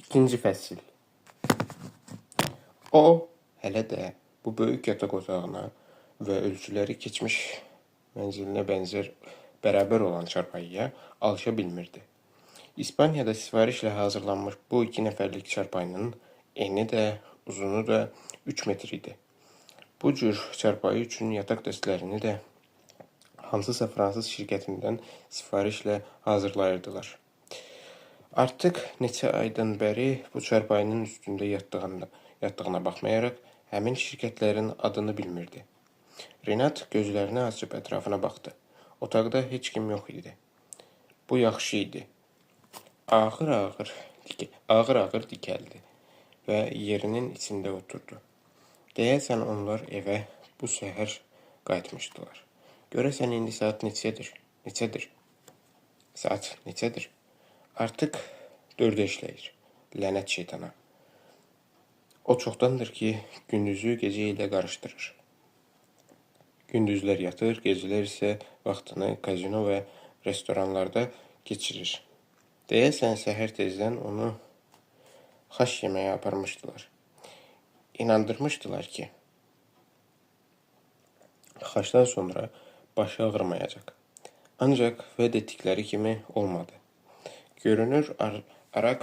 İkinci fəsil. O, hələ də bu böyük yataq otağına və ölçüləri keçmiş mənzilinə bənzər bərabər olan çarpayıya alışa bilmirdi. İspaniyada sifarişlə hazırlanmış bu 2 nəfərlik çarpayının eni də, uzunu da 3 metr idi. Bu cür çarpayı üçün yataq dəstlərini də hansısa fransız şirkətindən sifarişlə hazırlayırdılar. Artıq neçə aydan bəri bu çarpayının üstündə yatdığına baxmayaraq, həmin şirkətlərin adını bilmirdi. Renat gözlərini açıb ətrafına baxdı. Otaqda heç kim yox idi. Bu yaxşı idi. Ağır-ağır dikəldi və yerinin içində oturdu. Deyəsən onlar evə bu səhər qayıtmışdılar. Görəsən indi saat neçədir? Saat neçədir? Artıq 4-ə işləyir. Lənət şeytana. O çoxdandır ki, gündüzü gecə ilə qarışdırır. Gündüzlər yatır, gecələr isə vaxtını kazino və restoranlarda keçirir. Deyəsən səhər tezdən onu xaş yeməyə aparmışdılar. İnandırmışdılar ki, xaşdan sonra başı ağrımayacaq. Ancaq vəd etdikləri kimi olmadı. Görünür, araq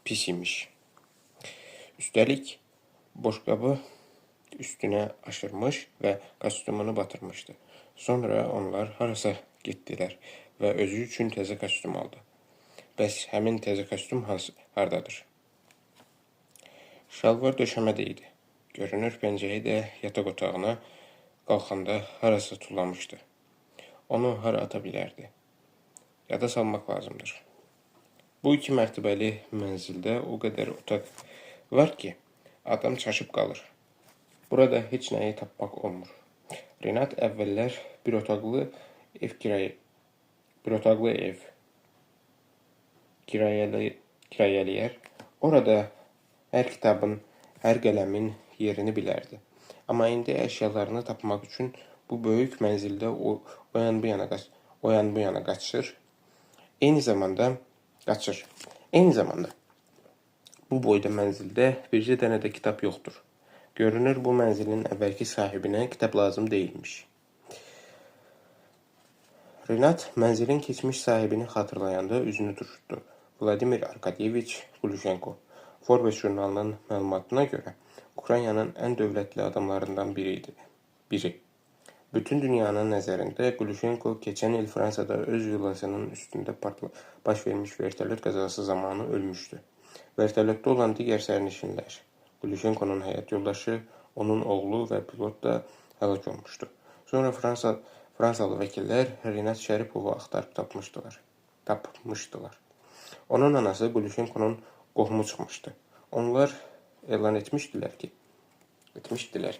pis imiş. Üstəlik, boşqabı üstünə aşırmış və kostyumunu batırmışdı. Sonra onlar harasa getdilər və özü üçün təzə kostyum aldı. Bəs həmin təzə kostyum hardadır? Şalvar döşəmədə idi. Görünür, pəncəyi də yataq otağına qalxanda harasa tullamışdı. Onu hara ata bilərdi? Yada salmaq lazımdır. Bu 2 mərtəbəli mənzildə o qədər otaq var ki, adam çaşıb qalır. Burada heç nəyi tapmaq olmur. Renat əvvəllər bir otaqlı ev kirayələyər. Orada hər kitabın, hər qələmin yerini bilərdi. Amma indi əşyalarını tapmaq üçün bu böyük mənzildə o yan bu yana qaçır. Eyni zamanda bu boyda mənzildə bircə dənə də kitab yoxdur. Görünür, bu mənzilin əvvəlki sahibinə kitab lazım deyilmiş. Renat mənzilin keçmiş sahibini xatırlayanda üzünü turşutdu. Vladimir Arkadyeviç Glushenko. Forbes jurnalının məlumatına görə Ukraynanın ən dövlətli adamlarından biri. Bütün dünyanın nəzərində Glushenko keçən il Fransada öz villasının üstündə baş vermiş vertolyot qəzası zamanı ölmüşdü. Vertolyotda olan digər sərnişinlər, Glushenkonun həyat yoldaşı, onun oğlu və pilot da həlak olmuşdu. Sonra Fransalı vəkillər Renat Şəripovu axtarıb tapmışdılar. Onun anası Glushenkonun qohumu çıxmışdı. Onlar elan etmişdilər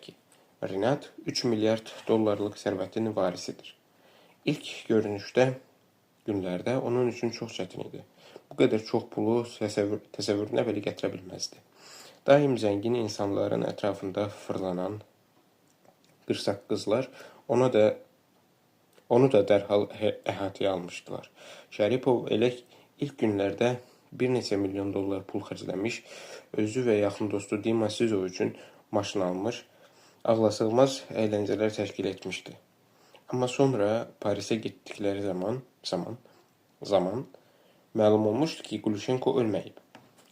ki, Renat 3 milyard dollarlıq sərvətin varisidir. İlk günlərdə onun üçün çox çətin idi. Bu qədər çox pulu təsəvvürünə belə gətirə bilməzdi. Daim zəngin insanların ətrafında fırlanan qırsaq qızlar onu da dərhal əhatəyə almışdılar. Şəripov elə ilk günlərdə bir neçə milyon dollar pul xərcləmiş, özü və yaxın dostu Dima Sizov üçün maşın almış, ağlasığmaz əyləncələr təşkil etmişdi. Amma sonra Parisə getdikləri zaman məlum olmuşdu ki, Glushenko ölməyib.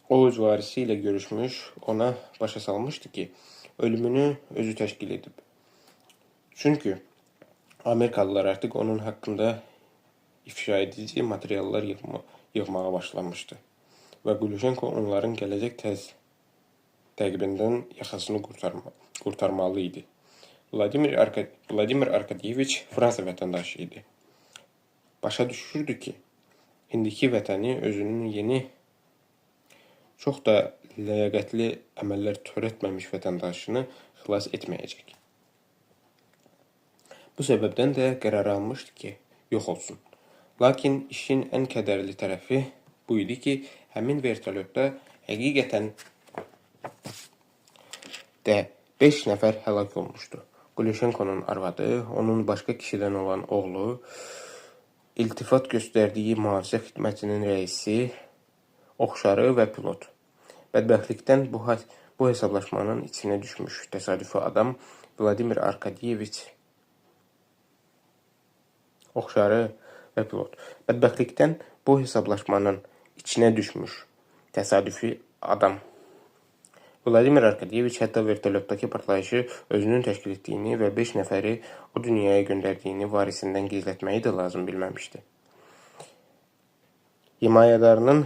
O öz varisi ilə görüşmüş, ona başa salmışdı ki, ölümünü özü təşkil edib. Çünki Amerikalılar artıq onun haqqında ifşa edici materiallar yığmağa başlamışdı və Glushenko onların gələcək təqibindən yaxasını qurtarmalı idi. Vladimir Arkadyeviç Fransa vətəndaşı idi. Başa düşürdü ki, indiki vətəni özünün yeni, çox da ləyaqətli əməllər törətməmiş vətəndaşını xilas etməyəcək. Bu səbəbdən də qərar almışdı ki, yox olsun. Lakin işin ən kədərli tərəfi bu idi ki, həmin vertolyotda həqiqətən də 5 nəfər həlak olmuşdu. Glushenkonun arvadı, onun başqa kişidən olan oğlu, iltifat göstərdiyi mühafizə xidmətinin rəisi, oxşarı və pilot. Bədbəxtlikdən bu hesablaşmanın içinə düşmüş təsadüfi adam Vladimir Arkadiyevich oxşarı və pilot. Bədbəxtlikdən bu hesablaşmanın içinə düşmüş təsadüfi adam Vladimir Arkadiyevich hətta vertolyotdakı partlayışı özünün təşkil etdiyini və 5 nəfəri o dünyaya göndərdiyini varisindən gizlətməyi də lazım bilməmişdi. Himayədarının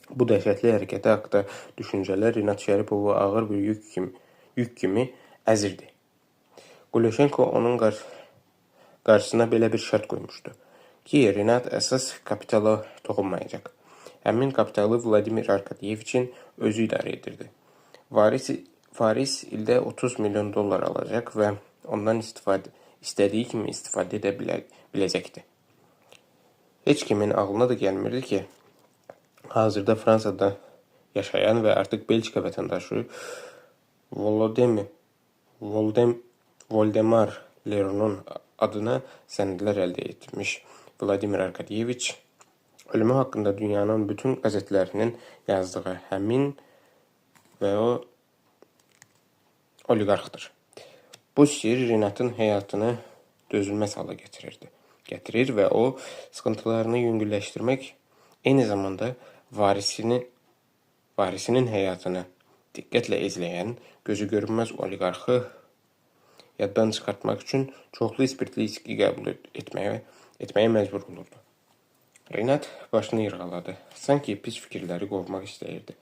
bu dəhşətli hərəkəti haqda düşüncələr Rinat Şəripovu ağır bir yük kimi əzirdi. Qulyoshenko onun qarşısına belə bir şərt qoymuşdu ki, Rinat əsas kapitala toxunmayacaq. Həmin kapitalı Vladimir Arkadiyeviçin özü idarə edirdi. Varis ildə 30 milyon dollar alacaq və ondan istədiyi kimi istifadə edə biləcəkdi. Heç kimin ağlına da gəlmirdi ki, hazırda Fransada yaşayan və artıq Belçika vətəndaşı Voldemar Lerounun adına sənədlər əldə etmiş Vladimir Arkadiyevich ölümü haqqında dünyanın bütün qəzetlərinin yazdığı həmin və o oliqarxdır. Bu sir Rinatın həyatını dözülməz hala gətirir və o sıxıntılarını yüngülləşdirmək, eyni zamanda varisinin həyatını diqqətlə izləyən, gözü görünməz oliqarxı yaddan çıxartmaq üçün çoxlu spirtli içki qəbul etməyə məcbur olurdu. Rinat başını yırğaladı. Sanki pis fikirləri qovmaq istəyirdi.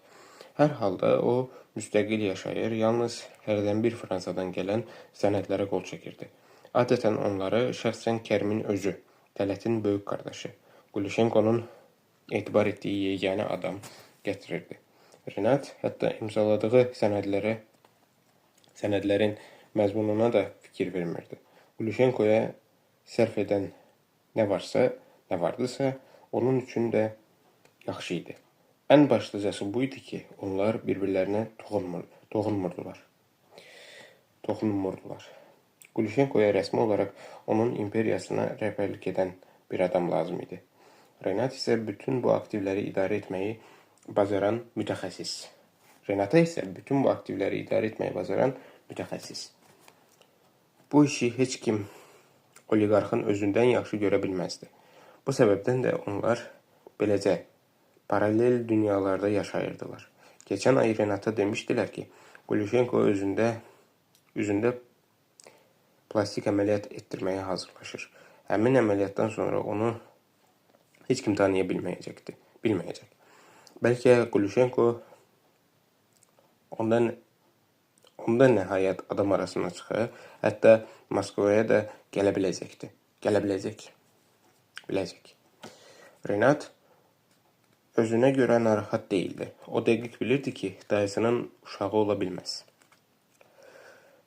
Hər halda o müstəqil yaşayır, yalnız hərdən bir Fransadan gələn sənədlərə qol çəkirdi. Adətən onları şəxsən Kərimin özü, Tələtin böyük qardaşı, Qulyoshenkonun etibar etdiyi yeganə adam gətirirdi. Rinat hətta imzaladığı sənədlərin məzmununa da fikir vermirdi. Qulyoshenkoya sərf edən nə vardısa, onun üçün də yaxşı idi. Ən başlıcası bu idi ki, onlar bir-birlərinə toxunmurdular. Qulyoshenkoya rəsmi olaraq onun imperiyasına rəhbərlik edən bir adam lazım idi. Rinata isə bütün bu aktivləri idarə etməyi bacaran mütəxəssis. Bu işi heç kim oliqarxın özündən yaxşı görə bilməzdi. Bu səbəbdən də onlar beləcə paralel dünyalarda yaşayırdılar. Keçən ay Rinata demişdilər ki, Qulyoshenko üzündə plastik əməliyyat etdirməyə hazırlaşır. Həmin əməliyyatdan sonra onu heç kim tanıya bilməyəcək. Bəlkə Qulyoshenko onda nəhayət adam arasına çıxır, hətta Moskvaya da gələ biləcək. Rinat özünə görə narahat deyildi. O dəqiq bilirdi ki, dayısının uşağı ola bilməz.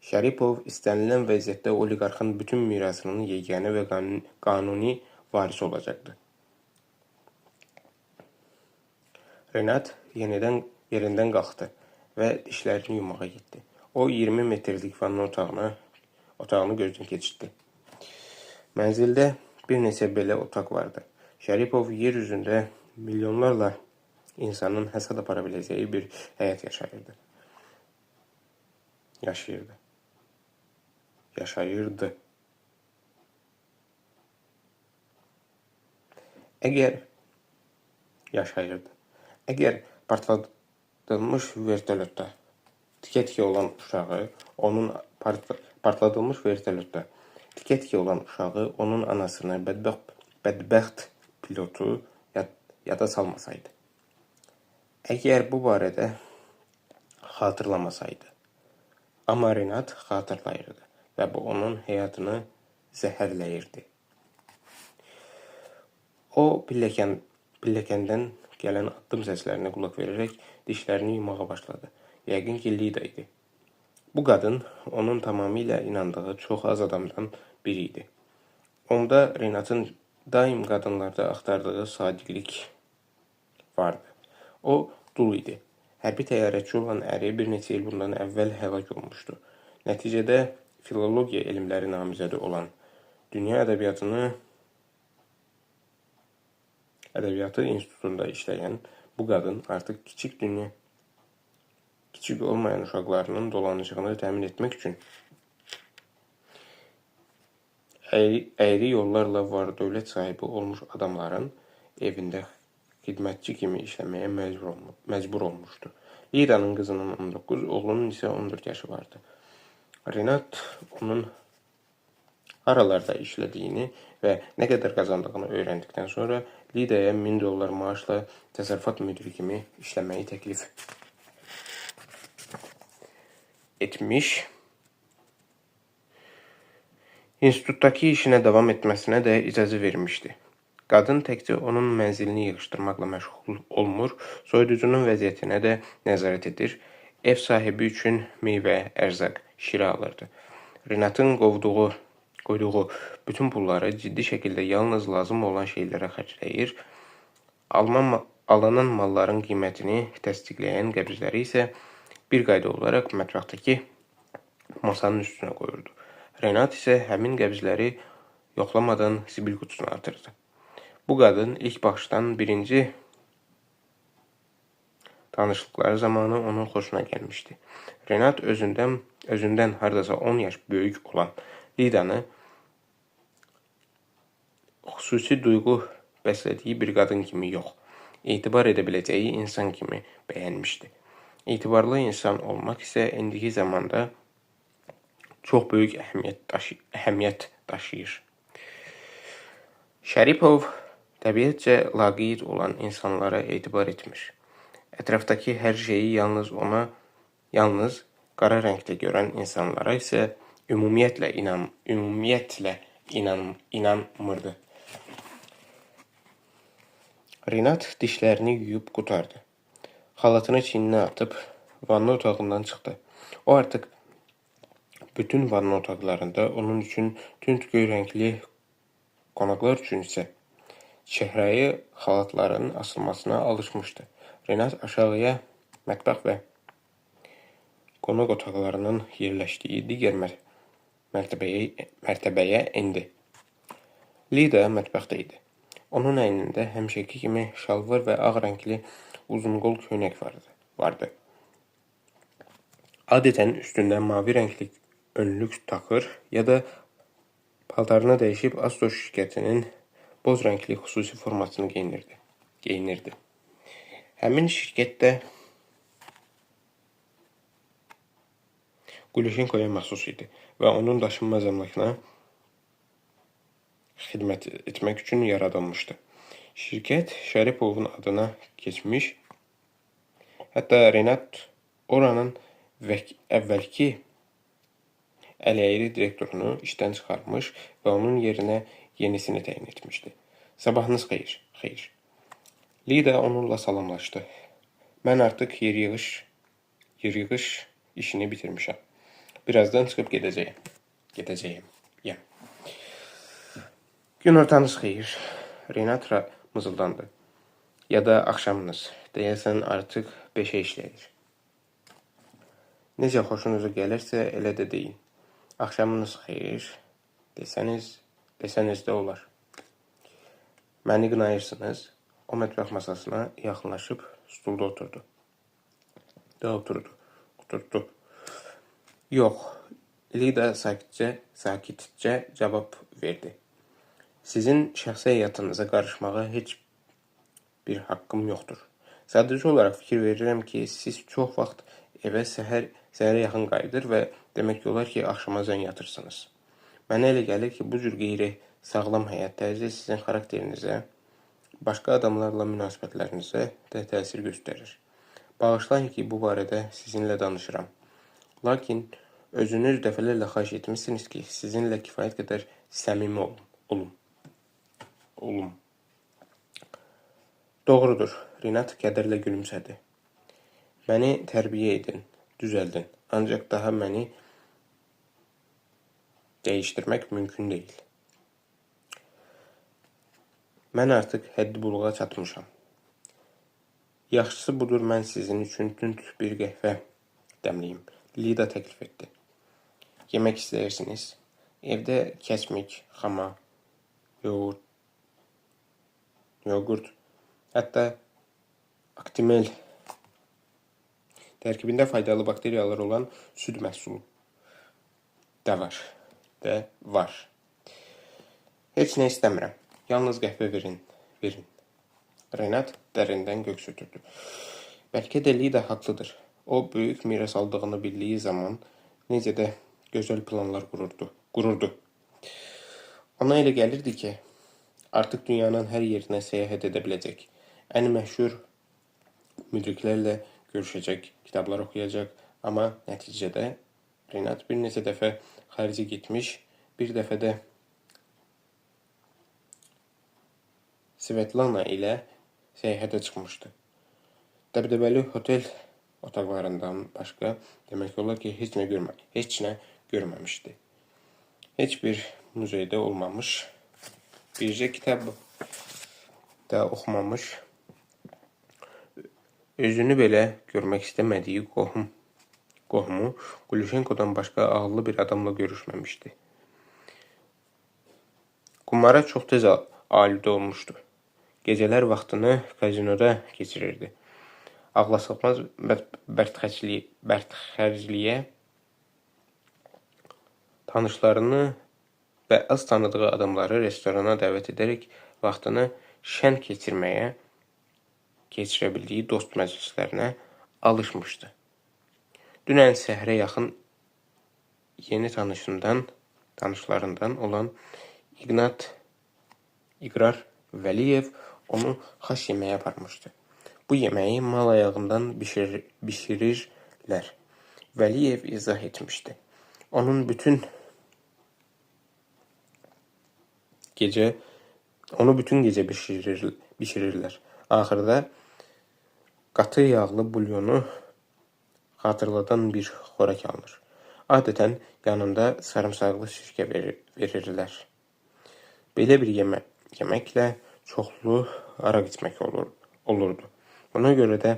Şəripov istənilən vəziyyətdə oliqarxın bütün mirasının yeganə və qanuni varisi olacaqdı. Rinat yerindən qalxdı və dişlərini yumağa getdi. O 20 metrlik vanna otağını gözdən keçirdi. Mənzildə bir neçə belə otaq vardı. Şəripov yer üzündə milyonlarla insanın həsəd apara biləcəyi bir həyat yaşayırdı. Əgər partladılmış vertolyotda tikə-tikə olan uşağı, onun anasını, bədbəxt pilotu yada salmasaydı. Əgər bu barədə xatırlamasaydı. Amma Rinat xatırlayırdı və bu onun həyatını zəhərləyirdi. O pilləkəndən gələn addım səslərinə qulaq verərək dişlərini yumağa başladı. Yəqin ki, Lida idi. Bu qadın onun tamamilə inandığı çox az adamdan biri idi. Onda Rinatın daim qadınlarda axtardığı sadiqlik vardı. O dul idi. Hərbi təyyarəçi olan əri bir neçə il bundan əvvəl həlak olmuşdu. Nəticədə filologiya elmləri namizədi olan dünya ədəbiyyatı institutunda işləyən bu qadın artıq kiçik kiçik olmayan uşaqlarının dolanışığını təmin etmək üçün əyri yollarla var-dövlət sahibi olmuş adamların evində xidmətçi kimi işləməyə məcbur olmuşdu. Lida'nın qızının 19, oğlunun isə 14 yaşı vardı. Renat onun haralarda işlədiyini və nə qədər qazandığını öyrəndikdən sonra Lida'ya $1000 maaşla təsərrüfat müdiri kimi işləməyi təklif etmiş. İnstitutdakı işinə davam etməsinə də icazə vermişdi. Qadın təkcə onun mənzilini yığışdırmaqla məşğul olmur, soyuducunun vəziyyətinə də nəzarət edir, ev sahibi üçün meyvə, ərzaq, şirə alırdı. Renatın qoyduğu bütün pulları ciddi şəkildə yalnız lazım olan şeylərə xərcləyir, alınan malların qiymətini təsdiqləyən qəbzləri isə bir qayda olaraq mətbəxdəki masanın üstünə qoyurdu. Renat isə həmin qəbzləri yoxlamadan zibil qutusuna atırdı. Bu qadın ilk baxışdan birinci tanışlıqları zamanı onun xoşuna gəlmişdi. Renat özündən hardasa 10 yaş böyük olan Lida'nı xüsusi duyğu bəslədiyi bir qadın kimi yox, etibar edə biləcəyi insan kimi bəyənmişdi. İtibarlı insan olmaq isə indiki zamanda çox böyük əhəmiyyət daşıyır. Şəripov təbiətcə laqeyd olan insanlara etibar etmir. Ətrafdakı hər şeyi yalnız qara rəngdə görən insanlara isə ümumiyyətlə inanmırdı. Renat dişlərini yuyub qutardı. Xalatını çiyninə atıb vanna otağından çıxdı. O artıq bütün vanna otaqlarında onun üçün tünd göy rəngli, qonaqlar üçün isə çəhrayı xalatların asılmasına alışmışdı. Renat aşağıya mətbəx və qonaq otaqlarının yerləşdiyi digər mərtəbəyə endi. Lida mətbəxdə idi. Onun əynində həmişəki kimi şalvar və ağ rəngli uzunqol köynək vardı. Adətən üstündə mavi rəngli önlük taxır ya da paltarını dəyişib Astor şirkətinin boz rəngli xüsusi formasını geyinirdi. Həmin şirkət də Qulishenkoya məxsus idi və onun daşınmaz əmlakına xidmət etmək üçün yaradılmışdı. Şirkət Şəripovun adına keçmiş, hətta Renat oranın əvvəlki ələyri direktorunu işdən çıxarmış və onun yerinə yenisini təyin etmişdi. Sabahınız xeyir. Lida onunla salamlaşdı. Mən artıq yer yığış işini bitirmişəm. Birazdan çıxıb gedəcəyim. Günortanız xeyir. Renat mızıldandı. Ya da axşamınız. Deyəsən artıq 5-ə işləyir. Necə xoşunuza gəlirsə elə də deyin. Axşamınız xeyir desəniz də olar. Məni qınayırsınız. O mətbəx masasına yaxınlaşıb stulda oturdu. Oturdu. Yox, Lida sakitcə cavab verdi. Sizin şəxsi həyatınıza qarışmağa heç bir haqqım yoxdur. Sadəcə olaraq fikir verirəm ki, siz çox vaxt evə səhərə yaxın qayıdır və demək olar ki, axşamacan yatırsınız. Mənə elə gəlir ki, bu cür qeyri-sağlam həyat tərzi sizin xarakterinizə, başqa adamlarla münasibətlərinizə də təsir göstərir. Bağışlayın ki, bu barədə sizinlə danışıram. Lakin özünüz dəfələrlə xahiş etmişsiniz ki, sizinlə kifayət qədər səmimi olum. Doğrudur, Renat kədərlə gülümsədi. Məni tərbiyə edin, düzəldin. Ancaq daha məni dəyişdirmək mümkün deyil. Mən artıq həddi buluğa çatmışam. Yaxşısı budur, mən sizin üçün tünd bir qəhvə dəmliyim. Lida təklif etdi. Yemək istəyirsiniz? Evdə kəsmik, xama, yoğurt, hətta aktimel Tərkibində faydalı bakteriyalar olan süd məhsulu da var. Heç nə istəmirəm. Yalnız qəhvə verin. Renat dərindən köks ötürdü. Bəlkə də Lida haqlıdır. O, böyük miras aldığını bildiyi zaman necə də gözəl planlar qururdu. Ona elə gəlirdi ki, artıq dünyanın hər yerinə səyahət edə biləcək. Ən məşhur müdriklərlə görüşəcək, kitablar oxuyacaq. Amma nəticədə Renat bir neçə dəfə xaricə getmiş, bir dəfə də Svetlana ilə səyahətə çıxmışdı. Dəbdəbəli hotel otaqlarından başqa demək olar ki, heç nə görməmişdi. Heç bir muzeydə olmamış, bircə kitab da oxumamış, özünü belə görmək istəmədiyi qohumu Glushenkodan başqa ağıllı bir adamla görüşməmişdi. Qumara çox tez aludə olmuşdu. Gecələr vaxtını kazinoda keçirirdi. Ağlasığmaz bərtxərcliyə tanışlarını və az tanıdığı adamları restorana dəvət edərək vaxtını şən keçirə bildiyi dost məclislərinə alışmışdı. Dünən səhərə yaxın yeni tanışlarından olan İqrar Vəliyev onu xas yeməyə aparmışdı. Bu yeməyi mal ayağından bişirirlər. Vəliyev izah etmişdi. Onu bütün gecə bişirirlər. Axırda qatı yağlı bulyonu xatırladan bir xörək alınır. Adətən yanında sarımsaqlı sirkə verirlər. Belə bir yeməklə çoxlu araq içmək olurdu. Buna görə də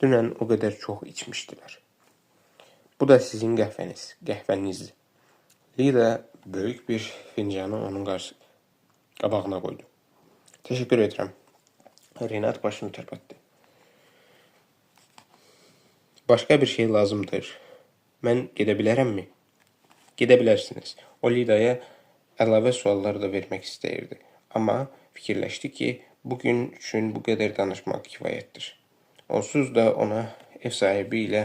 dünən o qədər çox içmişdilər. Bu da sizin qəhvənizdir. Lida böyük bir fincanı onun qabağına qoydu. Təşəkkür edirəm. Renat başını tərpətdi. Başqa bir şey lazımdır. Mən gedə bilərəmmi? Gedə bilərsiniz. O Lidaya əlavə suallar da vermək istəyirdi. Amma fikirləşdi ki, bugün üçün bu qədər danışmaq kifayətdir. Onsuz da ona ev sahibi ilə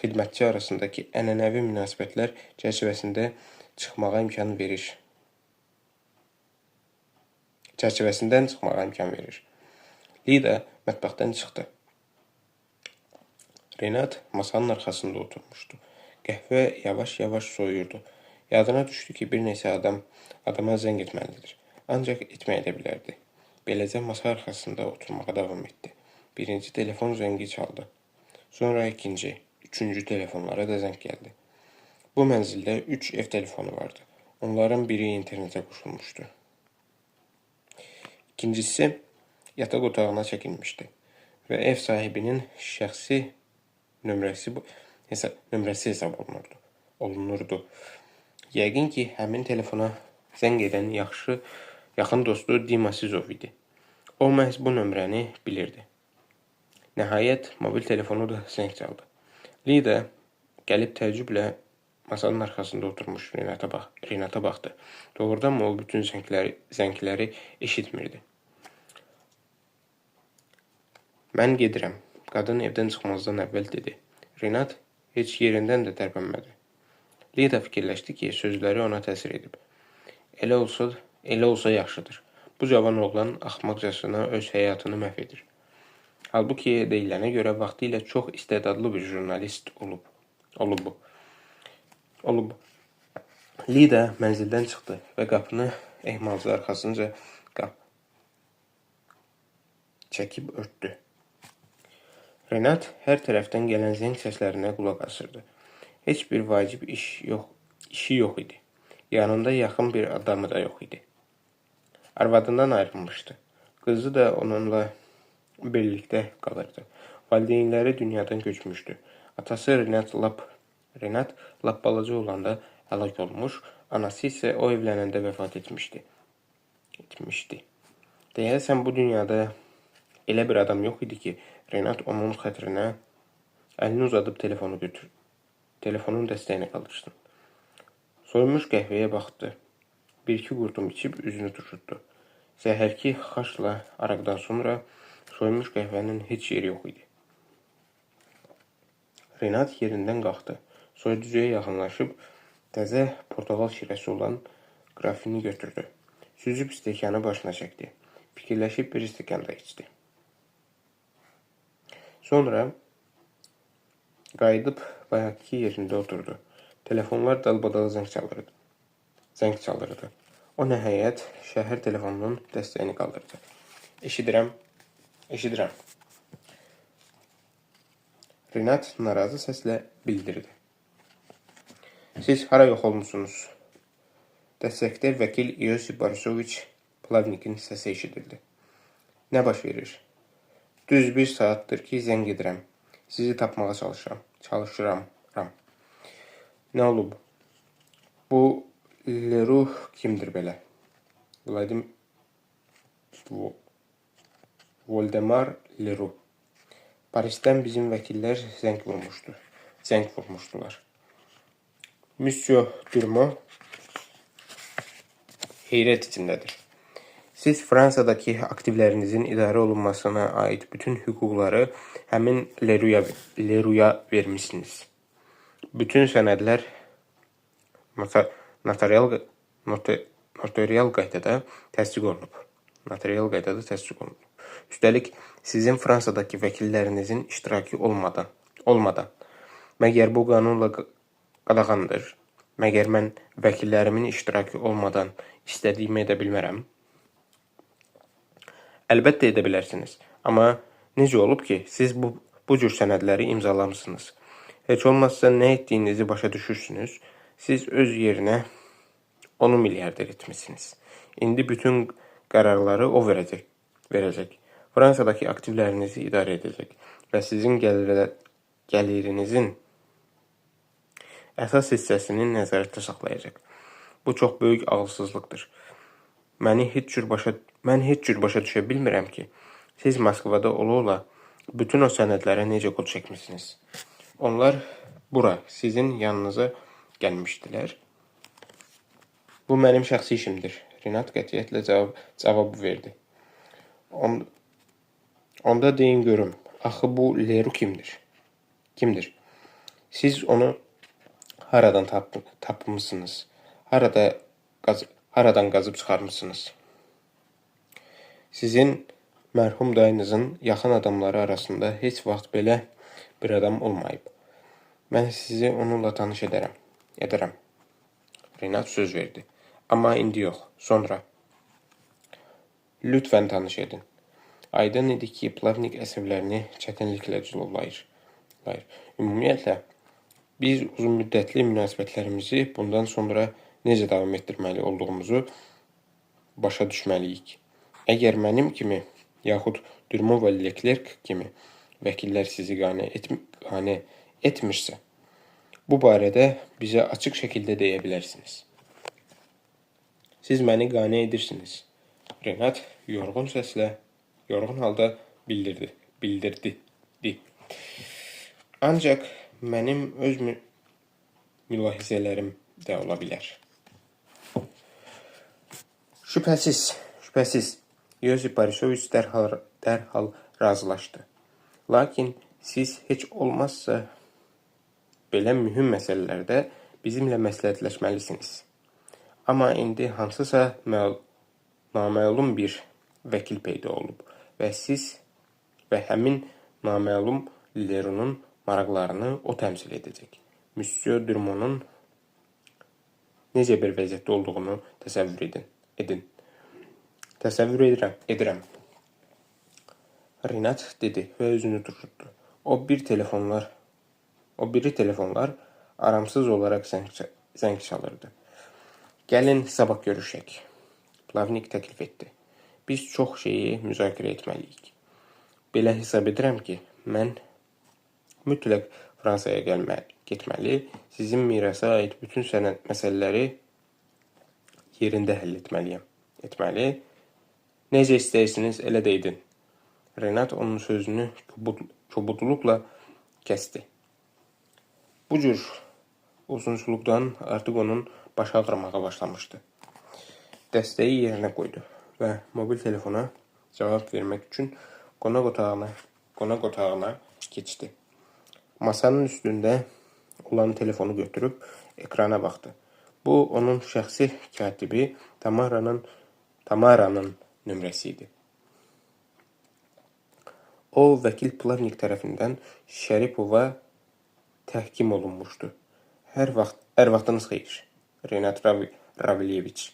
xidmətçi arasındakı ənənəvi münasibətlər çərçivəsində çıxmağa imkan verir. Lida mətbəxdən çıxdı. Renat masanın arxasında oturmuşdu. Qəhvə yavaş-yavaş soyuyurdu. Yadına düşdü ki, bir neçə adama zəng etməlidir. Ancaq etməyə də bilərdi. Beləcə masa arxasında oturmağa davam etdi. Birinci telefon zəngi çaldı. Sonra ikinci, üçüncü telefonlara da zəng gəldi. Bu mənzildə 3 ev telefonu vardı. Onların biri internetə qoşulmuşdu. İkincisi yataq otağına çəkilmişdi və ev sahibinin şəxsi nömrəsi hesab olunurdu. Yəqin ki, həmin telefona zəng edən yaxın dostu Dima Sizov idi. O məhz bu nömrəni bilirdi. Nəhayət, mobil telefonu da zəng çaldı. Lida gəlib təəccüblə masanın arxasında oturmuş Renata baxdı. Doğrudanmı o bütün zəngləri eşitmirdi? Mən gedirəm. Qadın evdən çıxmazdan əvvəl dedi. Renat heç yerindən də tərpənmədi. Lida fikirləşdi ki, sözləri ona təsir edib. Elə olsa yaxşıdır. Bu cavan oğlan axmaqcasına öz həyatını məhv edir. Halbuki deyilənə görə vaxtilə çox istedadlı bir jurnalist olub. Lida mənzildən çıxdı və qapını ehmalca arxasınca çəkib örtdü. Renat hər tərəfdən gələn zəng səslərinə qulaq asırdı. Heç bir vacib işi yox idi. Yanında yaxın bir adamı da yox idi. Arvadından ayrılmışdı. Qızı da onunla birlikdə qalırdı. Valideynləri dünyadan köçmüşdü. Atası Renat lap balaca olanda həlak olmuş, anası isə o evlənəndə vəfat etmişdi. Deyəsən bu dünyada elə bir adam yox idi ki, Renat onun xətrinə Əlini uzadıb telefonu götür. Telefonun dəstəyini qaldırdı. Soyunmuş qəhvəyə baxdı. Bir-iki qurtum içib üzünü turşutdu. Səhərki xaşla araqdan sonra soyunmuş qəhvənin heç yeri yox idi. Renat yerindən qalxdı. Soyuducuya yaxınlaşıb təzə portağal şirəsi olan qrafini götürdü. Süzüb stəkanı başına çəkdi. Fikirləşib bir stəkan da içdi. Sonra qayıdıb bayaqki yerində oturdu. Telefonlar dalbadal zəng çalırdı. O nəhayət şəhər telefonunun dəstəyini qaldırdı. Eşidirəm. Renat narazı səslə bildirdi. Siz hara yox olmusunuz? Dəstəkdə vəkil İosif Borisoviç Plavnikin səsi eşidildi. Nə baş verir? Düz 1 saatdır ki, zəng edirəm. Sizi tapmağa çalışıram. Nə olub? Bu Leroux kimdir belə? Voldemar Leroux. Parisdən bizim vəkillər zəng vurmuşdular. Monsieur Durmont heyrət içindədir. Siz Fransadakı aktivlərinizin idarə olunmasına aid bütün hüquqları həmin Leroux'a vermişsiniz. Bütün sənədlər notarial qaydada təsdiq olunub. Üstəlik, sizin Fransadakı vəkillərinizin iştirakı olmadan, məgər bu qanunla qadağandır, məgər mən vəkillərimin iştirakı olmadan istədiyimi edə bilmərəm? Əlbəttə edə bilərsiniz, amma necə olub ki, siz bu cür sənədləri imzalamısınız? Heç olmazsa nə etdiyinizi başa düşürsünüz, siz öz yerinə onu milyarder etmişsiniz. İndi bütün qərarları o verəcək. Fransadakı aktivlərinizi idarə edəcək və sizin gəlirinizin əsas hissəsini nəzarətdə saxlayacaq. Bu çox böyük ağılsızlıqdır. Mən heç cür başa düşə bilmirəm ki, siz Moskvada ola bütün o sənədlərə necə qol çəkmişsiniz. Onlar bura, sizin yanınıza gəlmişdilər. Bu mənim şəxsi işimdir. Renat qətiyyətlə cavab verdi. Onda deyin görüm, axı bu Leroux kimdir? Siz onu haradan tapmışsınız? Haradan qazıb çıxarmışsınız? Sizin mərhum dayınızın yaxın adamları arasında heç vaxt belə bir adam olmayıb. Mən sizi onunla tanış edərəm. Renat söz verdi. Amma indi yox, sonra. Lütfən tanış edin. Aydın idi ki, Plavnik əsəblərini çətinliklə cilovlayır. Ümumiyyətlə, biz uzun müddətli münasibətlərimizi bundan sonra necə davam etdirməli olduğumuzu başa düşməliyik. Əgər mənim kimi, yaxud Durmont və Leclerc kimi vəkillər sizi qane etmirsə, bu barədə bizə açıq şəkildə deyə bilərsiniz. Siz məni qane edirsiniz. Renat yorğun halda bildirdi. Ancaq mənim öz mülahizələrim də ola bilər. Şübhəsiz, Yosif Borisoviç dərhal razılaşdı. Lakin siz heç olmazsa belə mühüm məsələlərdə bizimlə məsləhətləşməlisiniz. Amma indi hansısa naməlum bir vəkil peyda olub və siz və həmin naməlum Leroux'un maraqlarını o təmsil edəcək. Monsieur Durmont'un necə bir vəziyyətdə olduğunu təsəvvür edin. Təsəvvür edirəm. Renat dedi və özünü turşutdu. O biri telefonlar aramsız olaraq zəng çalırdı. Gəlin sabah görüşək. Plavnik təklif etdi. Biz çox şeyi müzakirə etməliyik. Belə hesab edirəm ki, mən mütləq Fransaya getməli, sizin mirasa aid bütün məsələləri yerində həll etməli. Necə istəyirsiniz, elə də edin. Renat onun sözünü kobudluqla kəsdi. Bu cür uzunçuluqdan artıq onun başı ağrımağa başlamışdı. Dəstəyi yerinə qoydu və mobil telefona cavab vermək üçün qonaq otağına keçdi. Masanın üstündə olan telefonu götürüb ekrana baxdı. Bu, onun şəxsi katibi Tamaranın nömrəsi idi. O, vəkil Plavnik tərəfindən Şəripova təhkim olunmuşdu. Hər vaxtınız xeyir, Renat Ravilyeviç.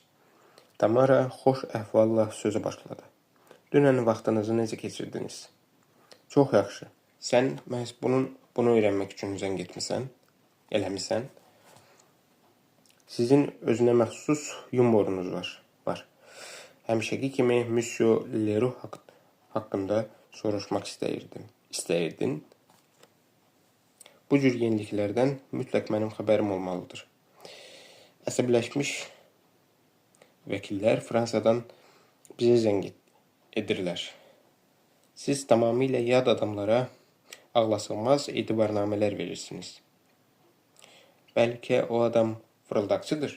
Tamara xoş əhvalla sözə başladı. Dünən vaxtınızı necə keçirdiniz? Çox yaxşı. Sən məhz bunu öyrənmək üçün zəng eləmisən. Sizin özünə məxsus yumorunuz var. Həmişəki kimi Monsieur Leroux haqqında soruşmaq istəyirdin. Bu cür yeniliklərdən mütləq mənim xəbərim olmalıdır. Əsəbləşmiş vəkillər Fransadan bizə zəng edirlər. Siz tamamilə yad adamlara ağlasılmaz etibarnamələr verirsiniz. Bəlkə o adam fırıldaqçıdır?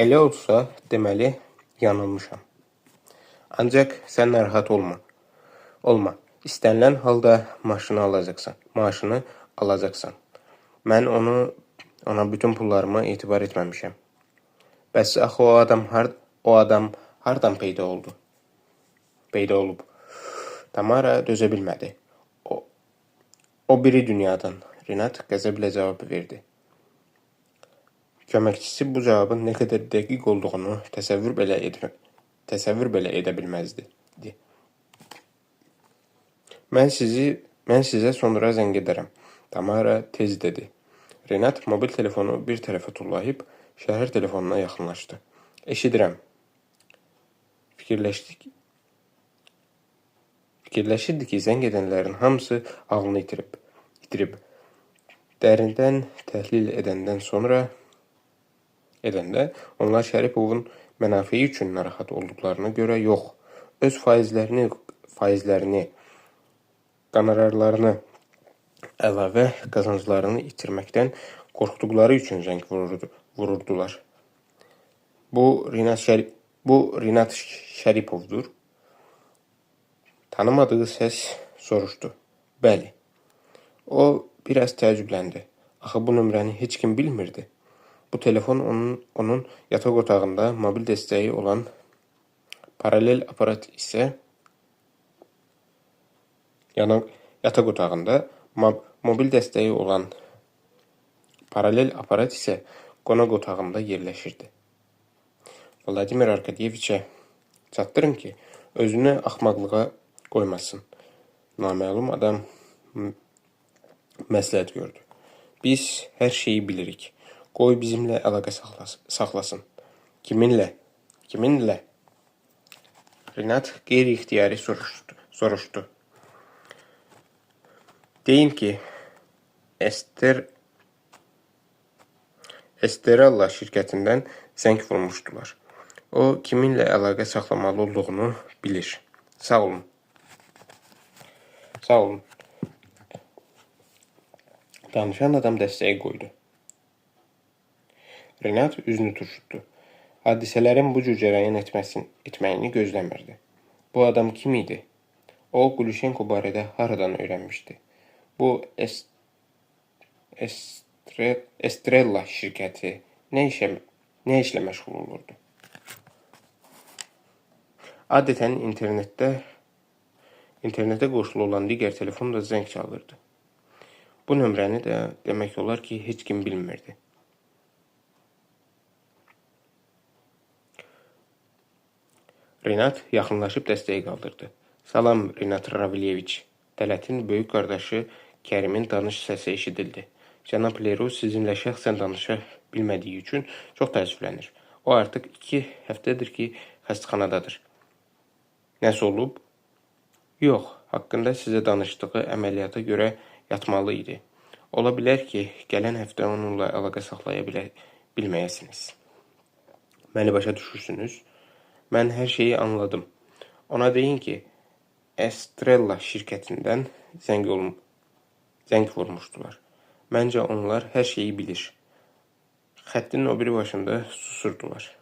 Elə olsa, deməli, yanılmışam. Ancaq sən narahat olma. İstənilən halda maaşını alacaqsan. Mən ona bütün pullarımı etibar etməmişəm. Bəs axı o adam hardan peyda olub? Tamara dözə bilmədi. O biri dünyadan, Renat qəzəblə cavab verdi. Köməkçisi bu cavabın nə qədər dəqiq olduğunu təsəvvür belə edə bilməzdi. Mən sizə sonra zəng edərəm. Tamara tez dedi. Renat mobil telefonu bir tərəfə tullayıb şəhər telefonuna yaxınlaşdı. Eşidirəm. Fikirləşirdi ki, zəng edənlərin hamısı ağlını itirib. Dərindən təhlil edəndə onlar Şəripovun mənafiyi üçün narahat olduqlarına görə yox, öz faizlərini, qonorarlarını, əlavə qazanclarını itirməkdən qorxduqları üçün zəng vururdular. Bu Renat Şəripovdur. Tanımadığı səs soruşdu. Bəli. O biraz təəccübləndi. Axı bu nömrəni heç kim bilmirdi. Bu telefon onun yataq otağında mobil dəstəyi olan paralel aparat isə yataq otağında mobil dəstəyi olan paralel aparat isə qonaq otağında yerləşirdi. Vladimir Arkadyeviçə çatdırın ki, özünü axmaqlığa qoymasın. Naməlum adam məsləhət gördü. Biz hər şeyi bilirik. Qoy bizimlə əlaqə saxlasın. Kiminlə? Renat qeyri-ixtiyari soruşdu. Deyin ki, Esterella şirkətindən zəng vurmuşdular. O, kiminlə əlaqə saxlamalı olduğunu bilir. Sağ olun. Danışan adam dəstəyi qoydu. Renat üzünü turşutdu. Hadisələrin bu cür cərəyan etməyini gözləmirdi. Bu adam kim idi? O, Gulüşenko barədə haradan öyrənmişdi? Bu Estrella şirkəti nə işlə məşğul olurdu? Adətən internetə qoşulu olan digər telefon da zəng çalırdı. Bu nömrəni də demək olar ki, heç kim bilmirdi. Renat yaxınlaşıb dəstəyi qaldırdı. Salam, Renat Ravilyeviç. Dələtin böyük qardaşı Kərimin danış səsi eşidildi. Cənab Leroux sizinlə şəxsən danışa bilmədiyi üçün çox təəssüflənir. O artıq 2 həftədir ki, xəstəxanadadır. Nəsə olub? Yox, haqqında sizə danışdığı əməliyyata görə yatmalı idi. Ola bilər ki, gələn həftə onunla əlaqə saxlaya bilməyəsiniz. Məni başa düşürsünüz? Mən hər şeyi anladım. Ona deyin ki, Estrella şirkətindən zəng vurmuşdular. Məncə onlar hər şeyi bilir. Xəttin o biri başında susurdular.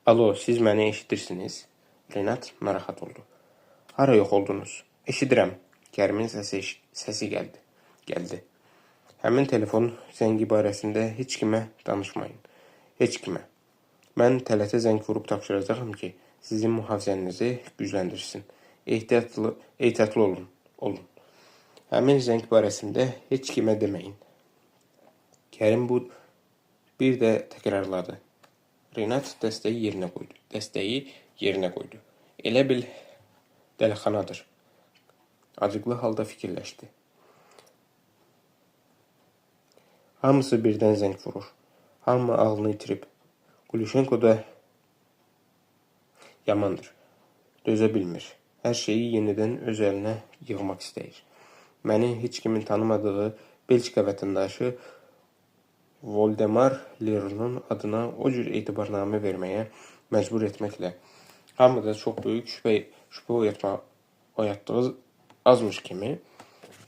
Alo, siz məni eşidirsiniz? Renat narahat oldu. Hara yox oldunuz? Eşidirəm. Kərimin səsi gəldi. Həmin telefon zəngi barəsində heç kimə danışmayın. Heç kimə. Mən tələtə zəng vurub tapşıracağam ki, sizin mühafizənizi gücləndirsin. Ehtiyatlı olun. Həmin zəng barəsində heç kimə deməyin. Kərim bu bir də təkrarladı. Renat dəstəyi yerinə qoydu. Elə bil dəlixanadır. Acıqlı halda fikirləşdi. Hamısı birdən zəng vurur. Hamı ağlını itirib. Gülüşenko da yamandır. Dözə bilmir. Hər şeyi yenidən öz əlinə yığmaq istəyir. Məni heç kimin tanımadığı Belçika vətəndaşı Voldemar Lerounun adına o cür etibarnamə verməyə məcbur etməklə hamıda çox böyük şübhə oyatdığı azmış kimi,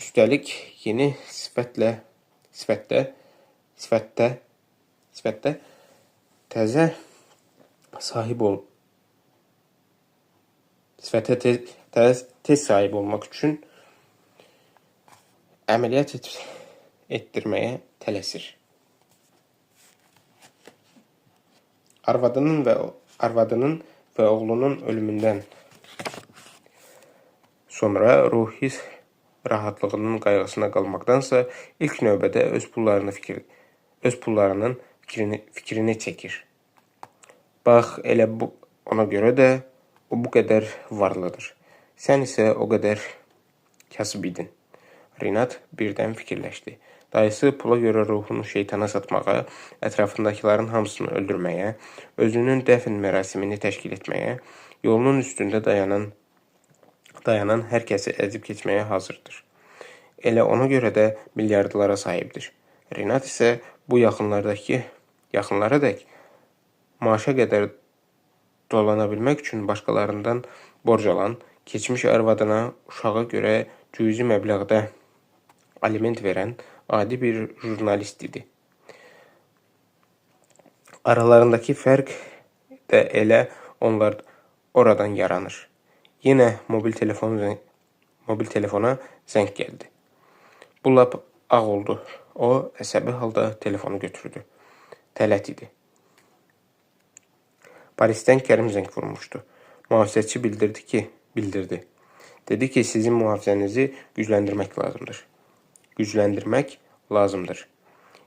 üstəlik yeni sifətdə təzə tez sahib olmaq üçün əməliyyat etdirməyə tələsir. Arvadının və oğlunun ölümündən sonra ruhi rahatlığının qayğısına qalmaqdansa ilk növbədə öz pullarının fikrini çəkir. Bax, elə ona görə də o bu qədər varlıdır. Sən isə o qədər kasıb idin. Renat birdən fikirləşdi. Dayısı pula görə ruhunu şeytana satmağa, ətrafındakilərin hamısını öldürməyə, özünün dəfn mərasimini təşkil etməyə, yolunun üstündə dayanan hər kəsi əzib keçməyə hazırdır. Elə ona görə də milyardlara sahibdir. Renat isə bu yaxınlara dək maaşa qədər dolana bilmək üçün başqalarından borc alan, keçmiş arvadına uşağa görə cüzi məbləğdə aliment verən adi bir jurnalist idi. Aralarındakı fərq də elə oradan yaranır. Yenə mobil telefona zəng gəldi. Bu lap ağ oldu. O əsəbi halda telefonu götürdü. Tələt idi. Parisdən Kərim zəng vurmuşdu. Mühafizəçi bildirdi. Dedi ki, sizin mühafizənizi gücləndirmək lazımdır.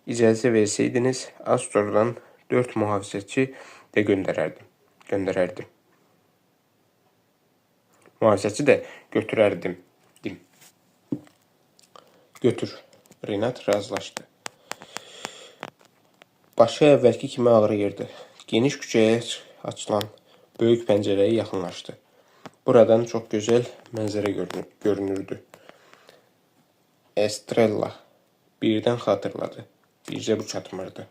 İcazə versəydiniz, Astordan 4 mühafizəçi də göndərərdim. Mühafizəçi də götürərdim. Götür. Renat razılaşdı. Başı əvvəlki kimi ağrıyırdı. Geniş küçəyə açılan böyük pəncərəyə yaxınlaşdı. Buradan çox gözəl mənzərə görünürdü. Estrella birdən xatırladı. Bircə bu çatmırdı.